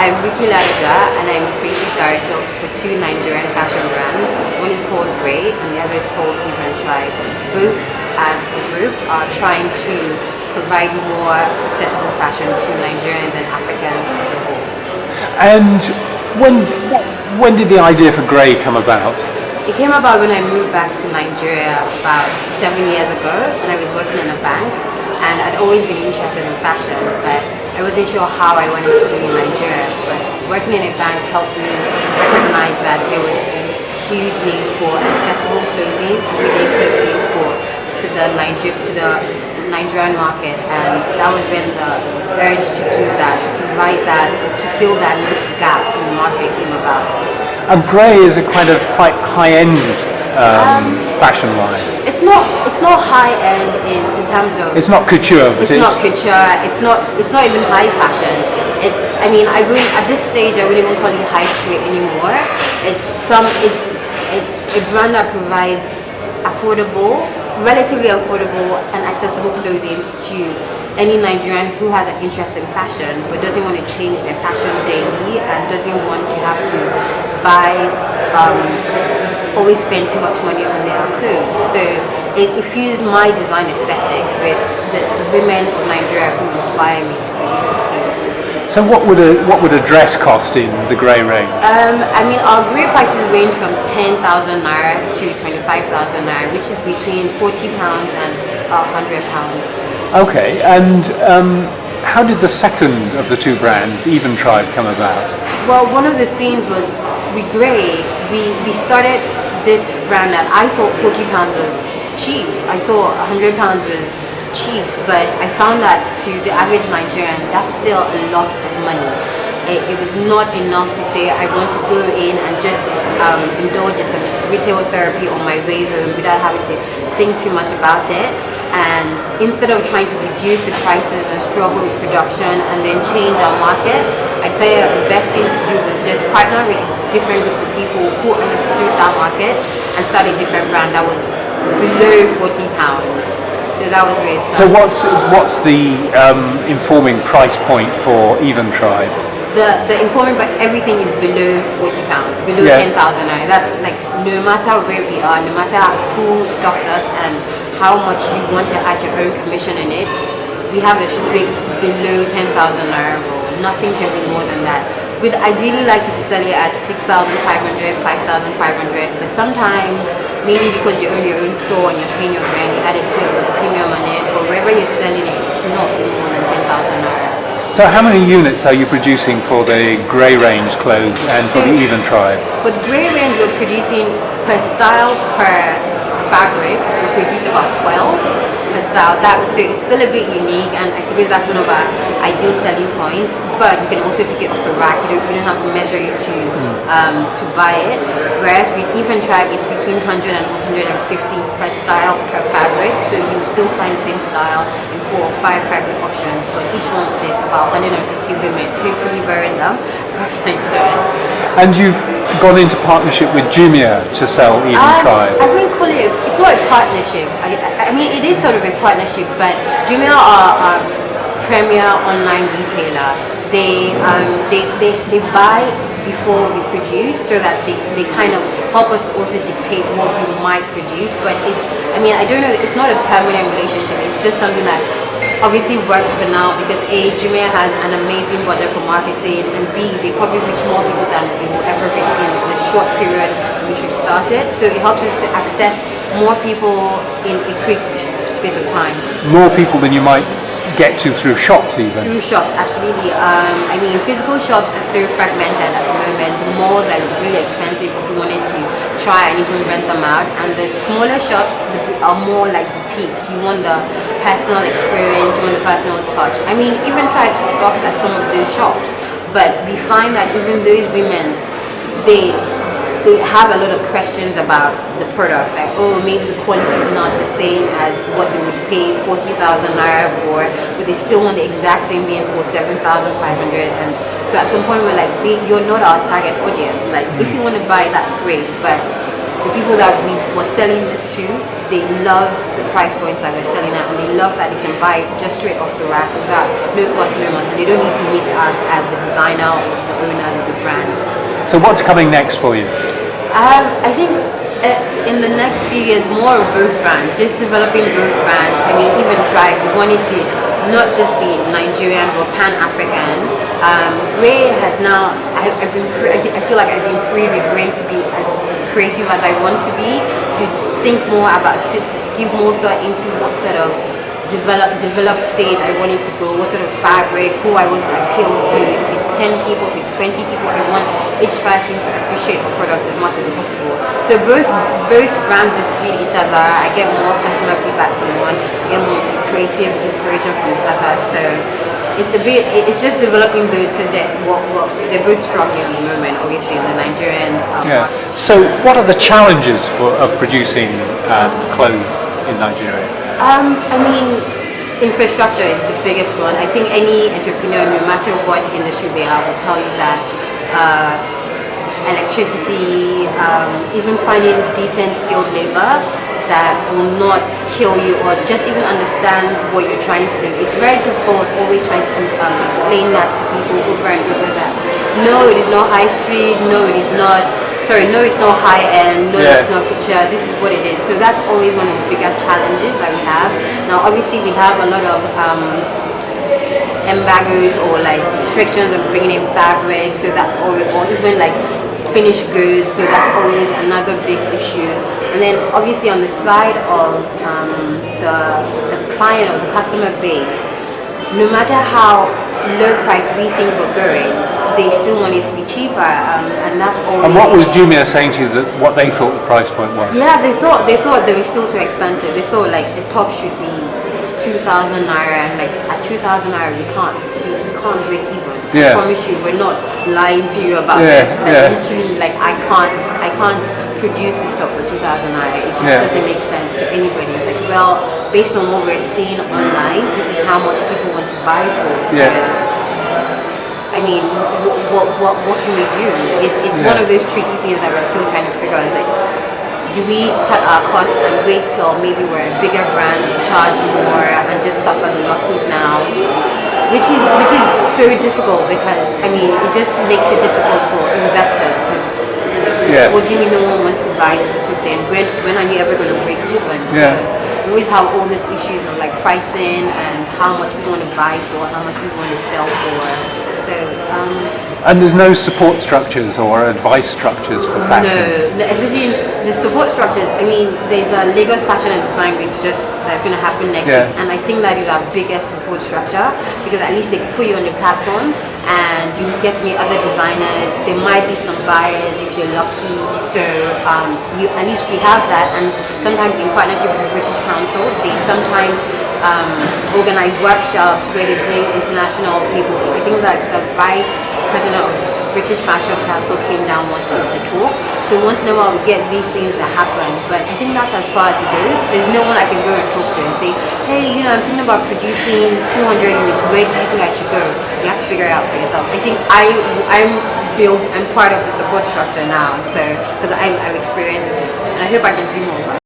I'm Rukky Ladoja and I'm the creative director for two Nigerian fashion brands. One is called Grey and the other is called Even Tribe. Both as a group are trying to provide more accessible fashion to Nigerians and Africans as a whole. And when did the idea for Grey come about? It came about when I moved back to Nigeria about 7 years ago, and I was working in a bank, and I'd always been interested in fashion, but I wasn't sure how I wanted to do it in Nigeria. But working in a bank helped me recognize that there was a huge need for accessible clothing, everyday clothing to the Nigerian market, and that was when the urge to do that, to provide that, to fill that gap in the market came about. And Grey is a kind of quite high-end fashion line. It's not high end in terms of. It's not couture, but it's not couture. It's not even high fashion. At this stage I wouldn't even call it high street anymore. It's a brand that provides relatively affordable and accessible clothing to any Nigerian who has an interest in fashion but doesn't want to change their fashion daily and doesn't want to have to always spend too much money on their clothes. So it fuses my design aesthetic with the women of Nigeria who inspire me to produce these clothes. So what would a dress cost in the Grey range? Our Grey prices range from 10,000 naira to 25,000 naira, which is between £40 and £100. Okay, and how did the second of the two brands, Even Tribe, come about? Well, one of the things was with Grey, we started this brand that I thought £40 was cheap. I thought £100 was cheap, but I found that to the average Nigerian, that's still a lot of money. It was not enough to say I want to go in and just indulge in some retail therapy on my way home without having to think too much about it. And instead of trying to reduce the prices and struggle with production and then change our market, I'd say the best thing to do was just partner with a different group of people who understood that market and start a different brand that was below £40. So that was where it started. So what's the informing price point for Even Tribe? The informing, but everything is below £40, below 10,000 naira. That's like no matter where we are, no matter who stocks us and how much you want to add your own commission in it, we have a strict below 10,000 naira rule. Nothing can be more than that. We'd ideally like you to sell it at 6,500, 5,500, but sometimes, maybe because you own your own store and you're paying your rent, you added a premium on it, but wherever you're selling it, it cannot be more than 10,000 naira. So how many units are you producing for the Grey range clothes and for the Even Tribe? For the Grey range, we're producing per style, per fabric, we produce about 12 per style. So it's still a bit unique, and I suppose that's one of our ideal selling points, but you can also pick it off the rack. You don't have to measure it to buy it. Whereas with Even Tribe, it's between 100 and 150 per style, per fabric, so you still find the same style in 4 or 5 fabric options, but each one is about 150 women, hopefully wearing them across Nigeria. And you've gone into partnership with Jumia to sell Even Tribe. I wouldn't call it, it's not a partnership. I mean, it is sort of a partnership, but Jumia are a premier online retailer. They buy before we produce, so that they kind of help us to also dictate what we might produce. But I don't know, it's not a permanent relationship. It's just something that obviously works for now because A, Jumia has an amazing budget for marketing, and B, they probably reach more people than we will ever reach in the short period in which we've started. So it helps us to access more people in a quick space of time. More people than you might get to through shops even? Through shops, absolutely. Physical shops are so fragmented at the moment. The malls are really expensive if you wanted to try and even rent them out. And the smaller shops are more like boutiques. You want the personal experience, you want the personal touch. Even try to stock at some of those shops. But we find that even those women, they have a lot of questions about the products, like, maybe the quality is not the same as what they would pay 40,000 naira for, but they still want the exact same being for 7,500. And so at some point we're like, you're not our target audience. Like, if you want to buy, that's great, but the people that we were selling this to, they love the price points that we're selling at, and they love that they can buy just straight off the rack without no fuss, no muss, and they don't need to meet us as the designer or the owner of the brand. So what's coming next for you? I think in the next few years, more of both brands, just developing both brands. I mean, even Tribe, we wanted to not just be Nigerian but Pan-African. Grey has now, I feel like I've been freed with Grey to be as creative as I want to be, to think more about, to give more thought into what sort of developed stage I want it to go, what sort of fabric, who I want to appeal to. If it's 10 people, if it's 20 people, I want each person to appreciate the product as much as possible. So both brands just feed each other. I get more customer feedback from one, I get more creative inspiration from the other. So it's just developing those because they're both struggling at the moment, obviously, in the Nigerian market. So what are the challenges of producing clothes in Nigeria? I mean, infrastructure is the biggest one. I think any entrepreneur, no matter what industry they are, will tell you that electricity, even finding decent skilled labor that will not kill you or just even understand what you're trying to do. It's very difficult always trying to explain that to people over and over that no, it is not high street, no, it is not, sorry, no, it's not high end, no, it's not picture, this is what it is. So that's always one of the bigger challenges that we have. Now obviously we have a lot of embargoes or like restrictions on bringing in fabric, so that's always, or even like finished goods, so that's always another big issue. And then obviously on the side of the client or the customer base, no matter how low price we think we're going, they still want it to be cheaper, and that's always. And what was Jumia saying to you that what they thought the price point was? Yeah, they thought they were still too expensive. They thought like the top should be 2,000 naira, and like at 2,000 naira we can't break even. I promise you, we're not lying to you about this. Like, literally, like I can't produce this stuff for 2,000 naira. It just doesn't make sense to anybody. It's like, well, based on what we're seeing online, this is how much people want to buy for. So, I mean, what can we do? It's one of those tricky things that we're still trying to figure out. Is like, do we cut our costs and wait till maybe we're a bigger brand to charge more and just suffer the losses now? Which is so difficult because, I mean, it just makes it difficult for investors because what do you mean no one wants to buy this thing? When are you ever going to break even? So we always have all these issues of like pricing and how much we want to buy for, how much we want to sell for. So, and there's no support structures or advice structures for fashion? No, especially the support structures. I mean, there's a Lagos Fashion and Design Week that's going to happen next week, and I think that is our biggest support structure because at least they put you on the platform and you get to meet other designers. There might be some buyers if you're lucky. So at least we have that, and sometimes in partnership with the British Council, they sometimes organize workshops where they bring international people. I think that the vice president of British Fashion Council came down once to talk. So once in a while we get these things that happen, but I think that's as far as it goes. There's no one I can go and talk to and say, hey, I'm thinking about producing 200 units, where do you think I should go? You have to figure it out for yourself. I think I'm part of the support structure now, so because I've experienced it, and I hope I can do more.